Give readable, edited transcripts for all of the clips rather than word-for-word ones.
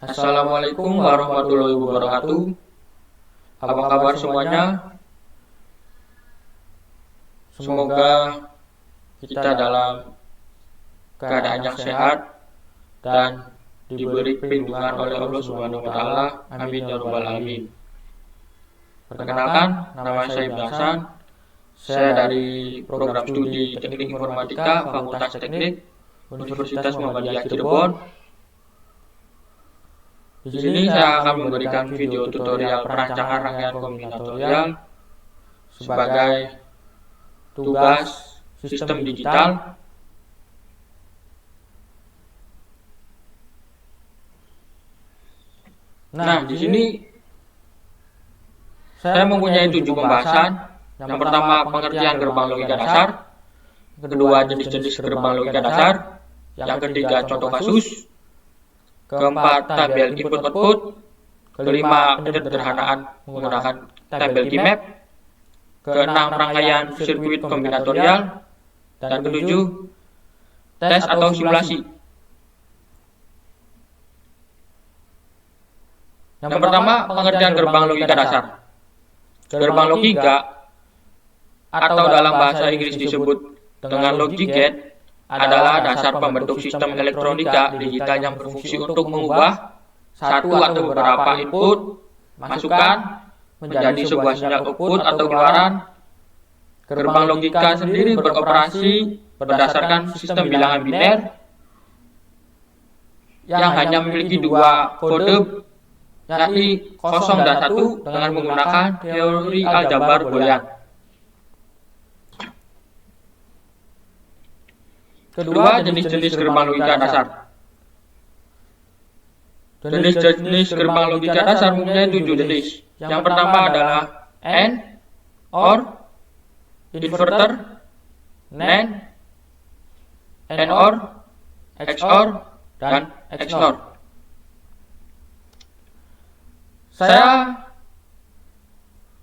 Assalamualaikum warahmatullahi wabarakatuh. Apa kabar semuanya? Semoga kita dalam keadaan yang sehat dan diberi perlindungan oleh Allah Subhanahu wa taala. Amin ya rabbal alamin. Perkenalkan, nama saya Ibnu Hasan. Saya dari program studi Teknik Informatika Fakultas Teknik Universitas Muhammadiyah Cirebon. Di sini saya akan memberikan video tutorial perancangan rangkaian kombinatorial sebagai tugas sistem digital. Nah, di sini saya mempunyai 7 pembahasan. Yang pertama, pengertian gerbang logika dasar. Kedua, jenis-jenis gerbang logika dasar. Yang ketiga, contoh kasus. Keempat, tabel input-output. Kelima, penyederhanaan menggunakan tabel Gmap. Keenam, rangkaian sirkuit kombinatorial. Dan ketujuh, tes atau simulasi. Yang pertama, pengertian gerbang logika dasar. Gerbang logika atau dalam bahasa Inggris disebut dengan logic gate adalah dasar pembentuk sistem elektronika digital yang berfungsi untuk mengubah satu atau beberapa input masukan menjadi sebuah sinyal output atau keluaran. Gerbang logika sendiri beroperasi berdasarkan sistem bilangan biner yang hanya memiliki dua kode, yakni 0 dan 1 dengan menggunakan teori aljabar Boolean. Kedua, jenis-jenis gerbang logika dasar. Jenis-jenis gerbang logika dasar mempunyai 7 jenis. Yang pertama adalah AND, OR, inverter, NAND, NOR, XOR, dan XNOR. Saya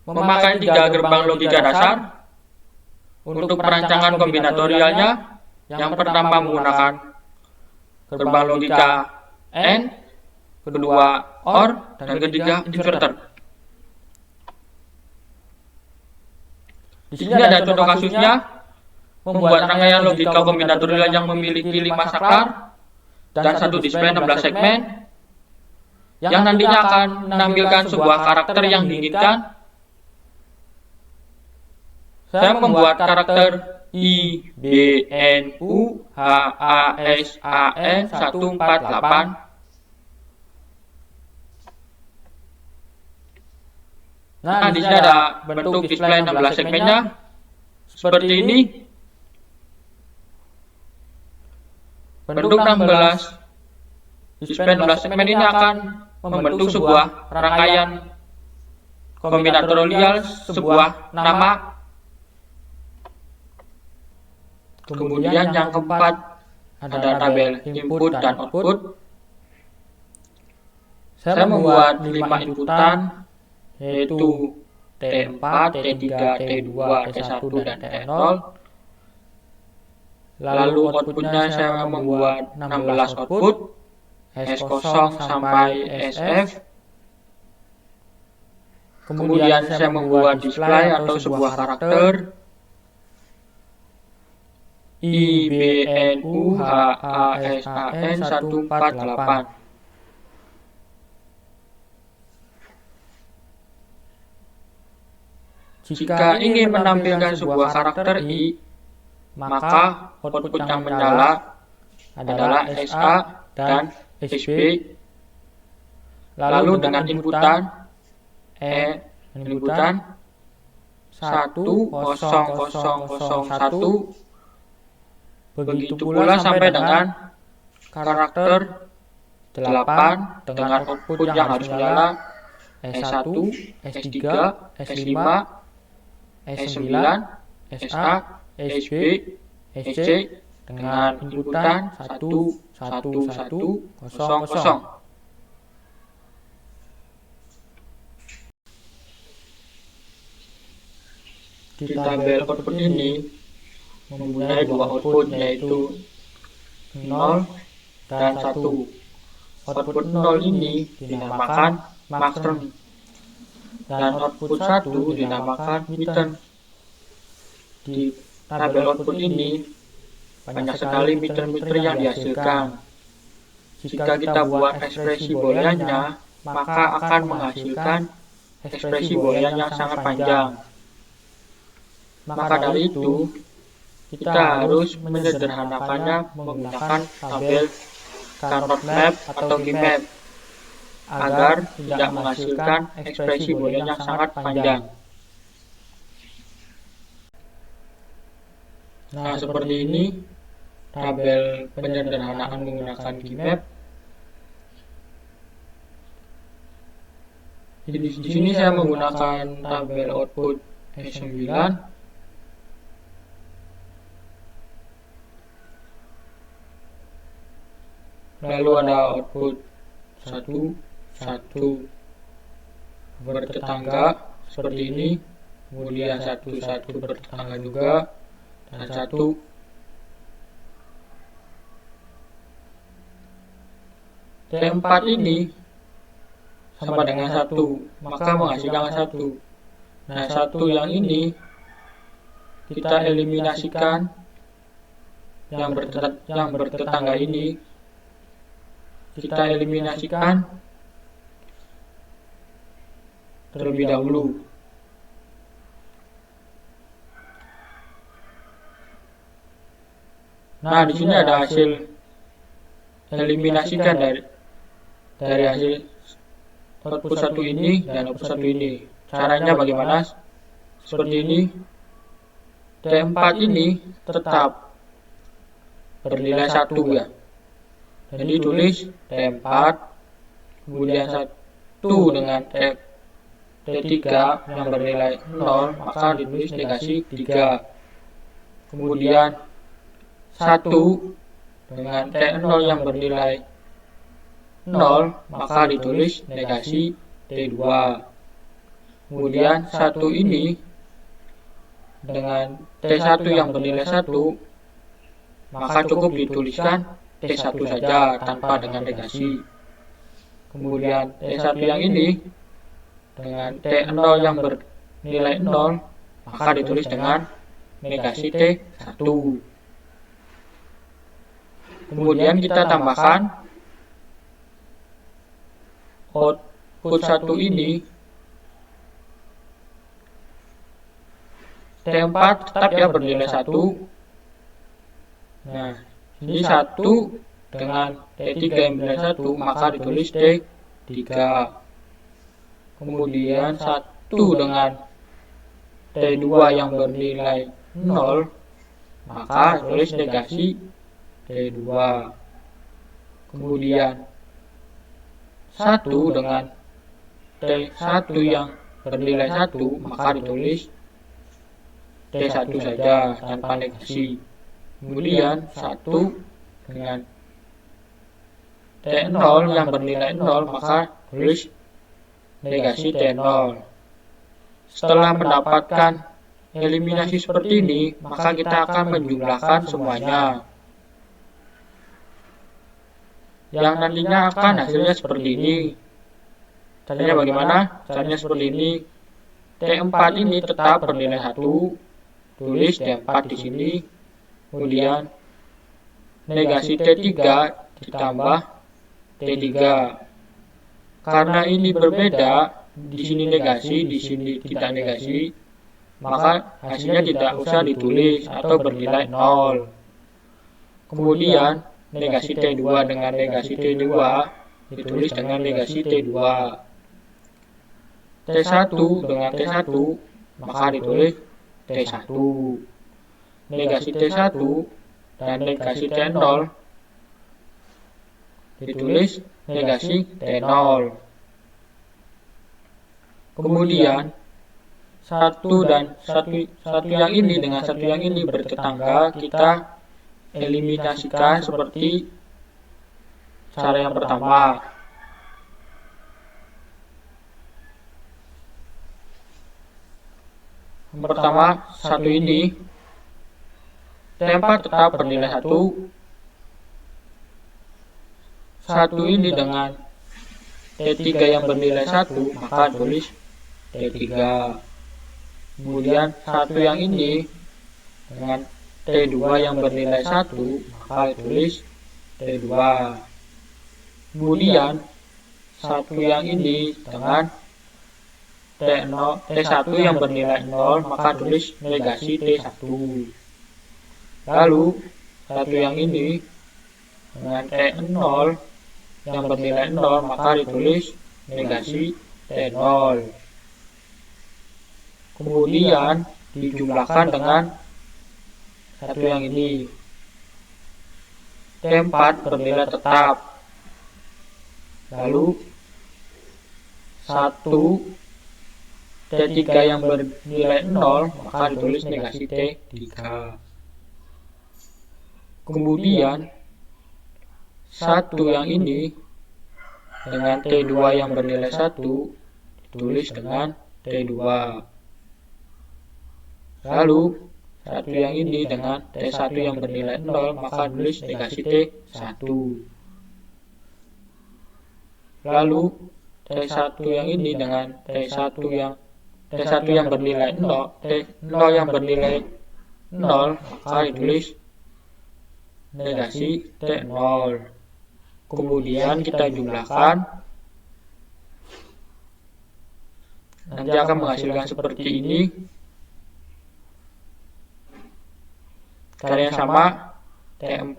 memakai 3 gerbang logika dasar untuk perancangan kombinatorialnya. Yang pertama menggunakan gerbang logika AND, kedua OR, dan ketiga inverter. Di sini ada contoh kasusnya, membuat rangkaian logika kombinatorial yang memiliki 5 saklar dan 1 display 16 segmen, yang nantinya akan menampilkan sebuah karakter yang diinginkan. Saya membuat karakter IBNUHASAN 148. Nah, di sini ada bentuk display 16 segmennya seperti ini. Bentuk 16 display 16 segmen ini akan membentuk sebuah rangkaian kombinatorial, sebuah nama. Kemudian yang keempat ada tabel input dan output. Saya membuat 5 inputan, yaitu T4, T3, T2, T1, dan T0. Lalu outputnya saya membuat 16 output, S0 sampai SF. Kemudian saya membuat display atau sebuah karakter IBNUHASAN 148. Jika ingin menampilkan sebuah karakter I, maka output yang menyala adalah SA dan SB. Lalu dengan inputan inputan 10001. Begitu pula sampai dengan karakter 8 dengan output yang harus menyala S1, S3, S5, S9, SA, SB, SC dengan inputan 11100. Di tabel output ini mempunyai 2 output, yaitu 0 dan 1. output 0 ini dinamakan max term, dan output 1 dinamakan min term. Di tabel output ini banyak sekali meter-meter yang dihasilkan. Jika kita buat ekspresi booleannya, maka akan menghasilkan ekspresi boolean yang sangat panjang. Maka dari itu, kita harus menyederhanakannya menggunakan tabel carrot map atau gmap agar tidak menghasilkan ekspresi boolean yang sangat panjang. Nah, seperti ini tabel penyederhanaan menggunakan gmap. Di sini saya menggunakan tabel output E9. Lalu ada output 1, 1 bertetangga seperti ini, kemudian 1, 1 bertetangga juga, dan 1. T4 ini sama dengan 1, maka menghasilkan 1. Nah, 1 yang ini kita eliminasikan yang bertetangga ini. Kita eliminasikan terlebih dahulu. Nah, di sini ada hasil eliminasikan dari hasil output 1 ini dan output 1 ini. Caranya bagaimana? Seperti ini. T4 ini tetap bernilai 1 ya. Jadi tulis T4, kemudian 1 dengan T3 yang bernilai 0, maka ditulis negasi 3. Kemudian 1 dengan T0 yang bernilai 0, maka ditulis negasi T2. Kemudian 1 ini dengan T1 yang bernilai 1, maka cukup dituliskan T1 saja tanpa dengan negasi. Kemudian T1 yang ini dengan T0 yang bernilai 0, maka ditulis dengan negasi T1. Kemudian kita tambahkan output 1 ini. T4 tetap ya bernilai 1. Nah, ini 1 dengan T3 yang bernilai 1, maka ditulis T3. Kemudian 1 dengan T2 yang bernilai 0, maka tulis negasi T2. Kemudian 1 dengan T1 yang bernilai 1, maka ditulis T1 saja tanpa negasi. Kemudian 1 dengan T0 yang bernilai 0, maka tulis negasi T0. Setelah mendapatkan eliminasi seperti ini, maka kita akan menjumlahkan semuanya, yang nantinya akan hasilnya seperti ini. Caranya bagaimana? Caranya seperti ini. T4 ini tetap bernilai 1, tulis T4 di sini. Kemudian negasi T3 ditambah T3. Karena ini berbeda, di sini negasi, di sini tidak negasi, maka hasilnya tidak usah ditulis atau bernilai 0. Kemudian negasi T2 dengan negasi T2 ditulis dengan negasi T2. T1 dengan T1, maka ditulis T1. Negasi T1 dan negasi T0 ditulis negasi T0. Kemudian satu yang ini dengan satu yang ini bertetangga, kita eliminasikan seperti cara yang pertama. Yang pertama, satu ini T4 tetap bernilai 1. 1 ini dengan T3 yang bernilai 1, maka tulis T3. Kemudian 1 yang ini dengan T2 yang bernilai 1, maka tulis T2. Kemudian 1 yang ini dengan T1 yang bernilai 0, maka tulis negasi T1. Lalu 1 yang ini dengan T0 yang bernilai 0, maka ditulis negasi T0. Kemudian dijumlahkan dengan 1 yang ini. T4 bernilai tetap. Lalu 1 T3 yang bernilai 0, maka ditulis negasi T3. Kemudian 1 yang ini dengan T2 yang bernilai 1 ditulis dengan T2. Lalu 1 yang ini dengan T1 yang bernilai 0, maka tulis negasi T1. Lalu T1 yang ini dengan T1 yang bernilai 0, T0 yang bernilai 0, maka ditulis negasi T0. Kemudian kita jumlahkan, nanti akan menghasilkan seperti ini. Caranya sama, T4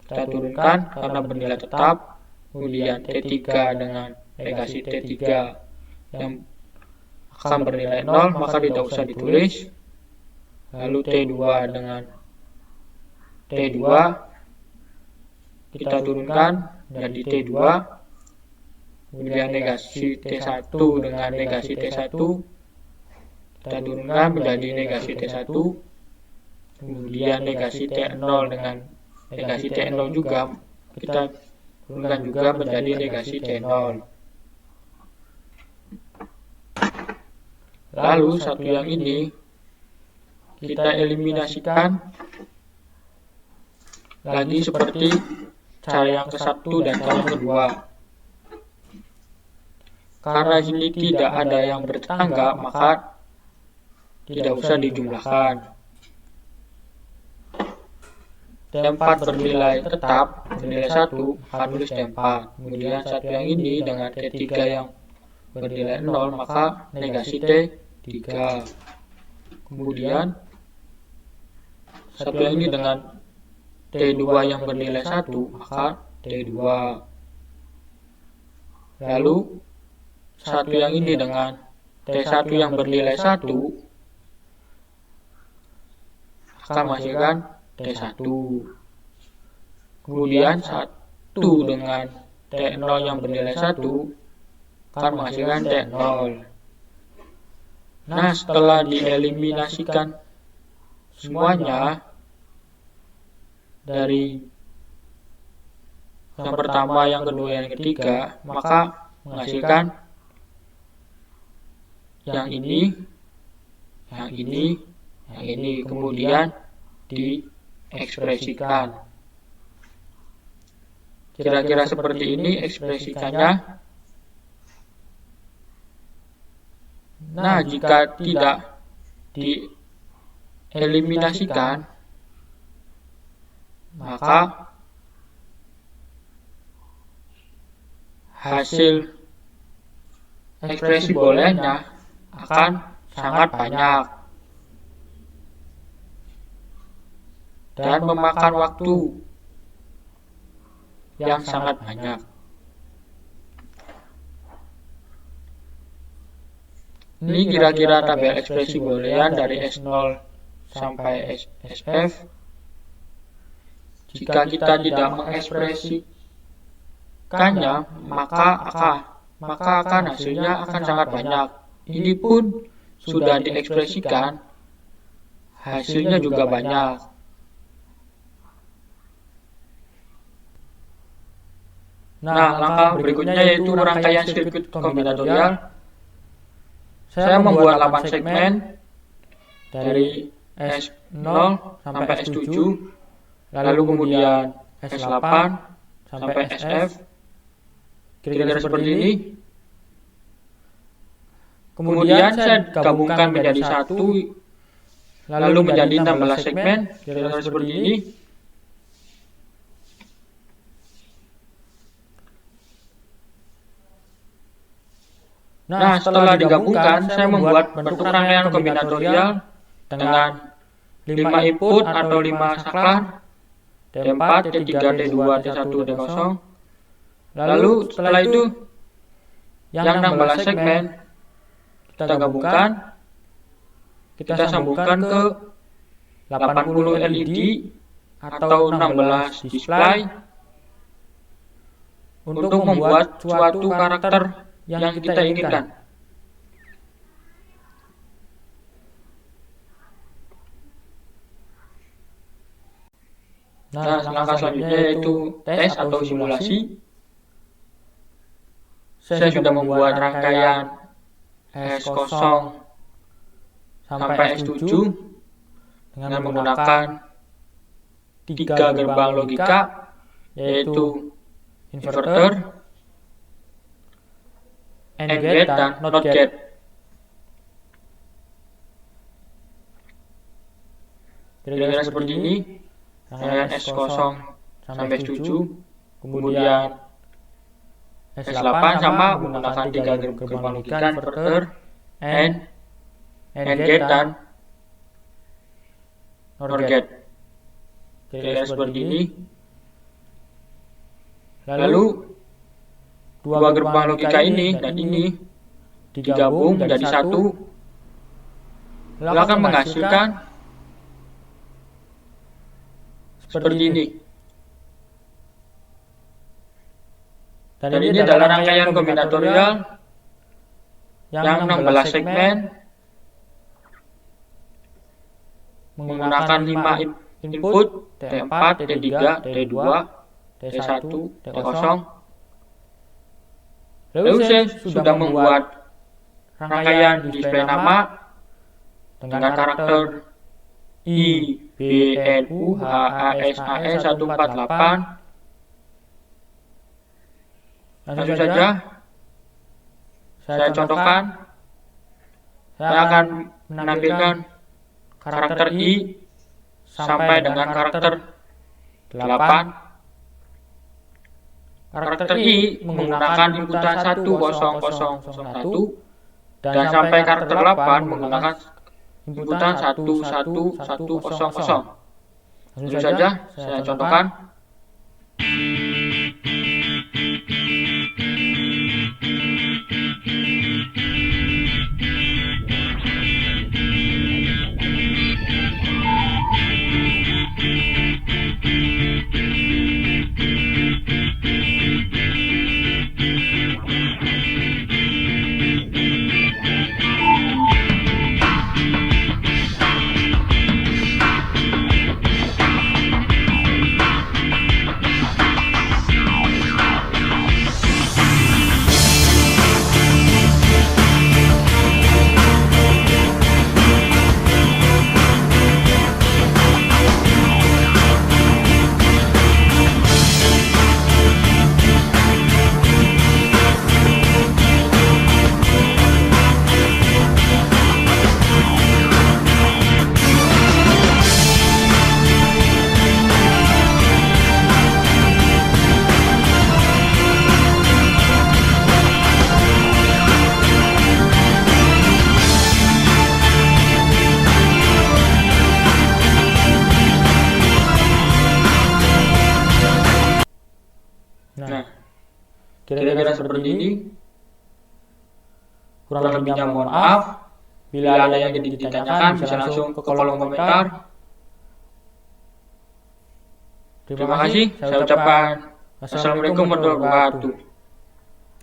kita turunkan karena bernilai tetap. Kemudian T3 dengan negasi T3 yang akan bernilai 0, maka tidak usah ditulis. Lalu T2 dengan T2 kita turunkan jadi T2. Kemudian negasi T1 dengan negasi T1 kita turunkan menjadi negasi T1. Kemudian negasi T0 dengan negasi T0 juga kita turunkan juga menjadi negasi T0. Lalu 1 yang ini kita eliminasikan lagi seperti cara yang ke-1 dan cara yang kedua. Karena ini tidak ada yang bertetangga, maka tidak usah dijumlahkan. T4 bernilai tetap, bernilai 1, maka tulis T4. Kemudian 1 yang ini dengan T3 yang bernilai 0, maka negasi T3. Kemudian 1 yang ini dengan T2 yang bernilai 1, maka T2. Lalu 1 yang ini dengan T1 yang bernilai 1 akan menghasilkan T1. Kemudian 1 dengan T0 yang bernilai 1 akan menghasilkan T0. Nah, setelah dieliminasikan semuanya dari yang pertama, yang kedua, yang ketiga, maka menghasilkan yang ini, yang ini, yang ini. Kemudian diekspresikan. Kira-kira seperti ini ekspresikannya. Nah, jika tidak dieliminasikan, maka hasil ekspresi booleannya akan sangat banyak dan memakan waktu yang sangat banyak. Ini kira-kira tabel ekspresi boolean dari S0 sampai SF. Jika kita tidak mengekspresikannya, maka hasilnya akan sangat banyak. Ini pun sudah diekspresikan, hasilnya juga banyak. Nah, langkah berikutnya yaitu rangkaian sirkuit kombinatorial. Saya membuat 8 segmen dari S0 sampai S7, lalu kemudian S8 sampai SF, kira-kira seperti ini. Kemudian saya gabungkan menjadi satu, lalu menjadi 16 segmen, kira-kira seperti ini. Nah, setelah digabungkan, saya membuat bentuk rangkaian kombinatorial dengan 5 input atau 5 saklar, T4, T3, T2, T1, T0. Lalu setelah itu, yang 16 segmen kita gabungkan, kita sambungkan ke 80 LED atau 16 display untuk membuat suatu karakter yang kita inginkan. Nah, langkah selanjutnya yaitu tes atau simulasi. Saya sudah membuat rangkaian S0 sampai S7 dengan menggunakan 3 gerbang logika, yaitu inverter, AND gate, dan NOT gate. Kira-kira seperti ini, rangkaian S0 sampai S7, kemudian S8 sama menggunakan 3 gerbang logika, inverter, AND gate, dan NOT gate. Kira-kira seperti ini. Lalu 2 gerbang logika ini dan ini digabung menjadi satu, lalu akan menghasilkan seperti ini. Dan ini adalah rangkaian kombinatorial yang 16 segmen menggunakan 5 input, T4, T3, T2, T1, T0. Lalu saya sudah membuat rangkaian display nama dengan karakter IBNUHASAS148. Langsung saja saya contohkan. Saya akan menampilkan karakter I sampai dengan karakter 8. Karakter I menggunakan inputan 1001 dan sampai karakter 8 menggunakan inputan 11100. Langsung saja saya contohkan. Nah, kira-kira seperti ini. Kurang lebihnya mohon maaf. Bila ada yang ditanyakan, bisa langsung ke kolom komentar. Terima kasih. Saya ucapkan Assalamualaikum warahmatullahi wabarakatuh.